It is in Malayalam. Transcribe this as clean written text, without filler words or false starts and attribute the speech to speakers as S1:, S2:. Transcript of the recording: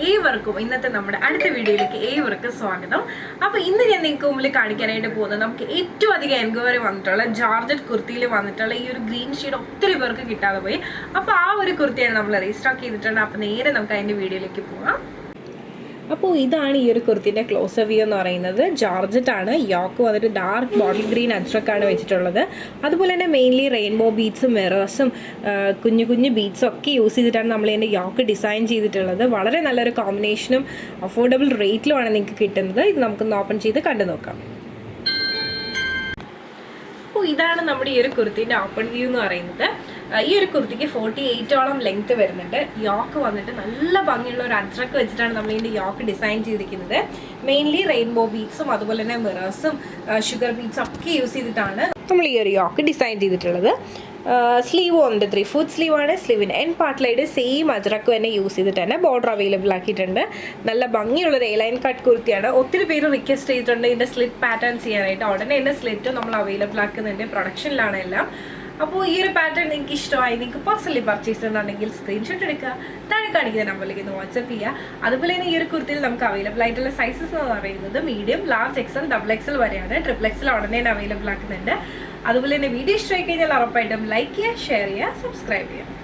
S1: ഏവർക്കും ഇന്നത്തെ നമ്മുടെ അടുത്ത വീഡിയോയിലേക്ക് ഏവർക്കും സ്വാഗതം. അപ്പോൾ ഇന്ന് ഞാൻ നിങ്ങൾക്ക് മുമ്പിൽ കാണിക്കാനായിട്ട് പോകുന്നത് നമുക്ക് ഏറ്റവും അധികം എൻക്വയറി വന്നിട്ടുള്ള ജോർജറ്റ് കുർത്തിയിൽ വന്നിട്ടുള്ള ഈ ഒരു ഗ്രീൻ ഷെയ്ഡ് ഒത്തിരി പേർക്ക് കിട്ടാതെ പോയി. അപ്പോൾ ആ ഒരു കുർത്തിയാണ് നമ്മൾ റീസ്റ്റോക്ക് ചെയ്തിട്ടുണ്ട്. അപ്പോൾ നേരെ നമുക്ക് അതിൻ്റെ വീഡിയോയിലേക്ക് പോകാം. അപ്പോൾ ഇതാണ് ഈ ഒരു കുർത്തിൻ്റെ ക്ലോസർ വ്യൂ എന്ന് പറയുന്നത്. ജോർജറ്റ് ആണ്. യോക്ക് വന്നിട്ട് ഡാർക്ക് ബോട്ടിൽ ഗ്രീൻ അജ്രക്കാണ് വെച്ചിട്ടുള്ളത്. അതുപോലെ തന്നെ മെയിൻലി റെയിൻബോ ബീഡ്സും മിറേഴ്സും കുഞ്ഞു കുഞ്ഞു ബീഡ്സും ഒക്കെ യൂസ് ചെയ്തിട്ടാണ് നമ്മൾ ഇതിൻ്റെ യോക്ക് ഡിസൈൻ ചെയ്തിട്ടുള്ളത്. വളരെ നല്ലൊരു കോമ്പിനേഷനും അഫോർഡബിൾ റേറ്റിലുമാണ് നിങ്ങൾക്ക് കിട്ടുന്നത്. ഇത് നമുക്കൊന്ന് ഓപ്പൺ ചെയ്ത് കണ്ടു നോക്കാം. അപ്പോൾ ഇതാണ് നമ്മുടെ ഈ ഒരു കുർത്തിൻ്റെ ഓപ്പൺ വ്യൂ എന്ന് പറയുന്നത്. ഈ ഒരു കുർത്തിക്ക് 48ഓളം ലെങ്ത് വരുന്നുണ്ട്. യോക്ക് വന്നിട്ട് നല്ല ഭംഗിയുള്ള ഒരു അജ്രക്ക് വെച്ചിട്ടാണ് നമ്മൾ ഇതിൻ്റെ യോക്ക് ഡിസൈൻ ചെയ്തിരിക്കുന്നത്. മെയിൻലി റെയിൻബോ ബീഡ്സും അതുപോലെ തന്നെ മിറേഴ്സും ഷുഗർ ബീഡ്സും ഒക്കെ യൂസ് ചെയ്തിട്ടാണ് നമ്മൾ ഈ ഒരു യോക്ക് ഡിസൈൻ ചെയ്തിട്ടുള്ളത്. സ്ലീവ് വന്നിട്ട് 3/4 സ്ലീവാണ്. സ്ലീവിൻ്റെ എൻ പാർട്ടിലായിട്ട് സെയിം അജ്രക്ക് തന്നെ യൂസ് ചെയ്തിട്ട് തന്നെ ബോർഡർ അവൈലബിൾ ആക്കിയിട്ടുണ്ട്. നല്ല ഭംഗിയുള്ളൊരു എ ലൈൻ കട്ട് കുർത്തിയാണ്. ഒത്തിരി പേര് റിക്വസ്റ്റ് ചെയ്തിട്ടുണ്ട് ഇതിൻ്റെ സ്ലിറ്റ് പാറ്റേൺ ചെയ്യാനായിട്ട്. ഉടനെ തന്നെ സ്ലിറ്റ് നമ്മൾ അവൈലബിൾ ആക്കുന്നുണ്ട്. പ്രൊഡക്ഷനിലാണ് എല്ലാം. അപ്പോൾ ഈ ഒരു പാറ്റേൺ നിങ്ങൾക്ക് ഇഷ്ടമായി, നിങ്ങൾക്ക് പേഴ്സണലി പർച്ചേസ് ചെയ്യുന്നുണ്ടെങ്കിൽ സ്ക്രീൻഷോട്ട് എടുക്കുക, താഴെ കാണിക്കുന്ന നമ്പറിലേക്ക് ഒന്ന് വാട്സപ്പ് ചെയ്യുക. അതുപോലെ തന്നെ ഈ ഒരു കുർത്തിയിൽ നമുക്ക് അവൈലബിൾ ആയിട്ടുള്ള സൈസസ് എന്ന് പറയുന്നത് മീഡിയം, ലാർജ്, XL, XXL വരെയാണ്. XXL ഉടനെ തന്നെ അവൈലബിൾ ആക്കുന്നുണ്ട്. അതുപോലെ തന്നെ വീഡിയോ ഇഷ്ടമായി കഴിഞ്ഞാൽ ഉറപ്പായിട്ടും ലൈക്ക് ചെയ്യുക, ഷെയർ ചെയ്യുക, സബ്സ്ക്രൈബ് ചെയ്യുക.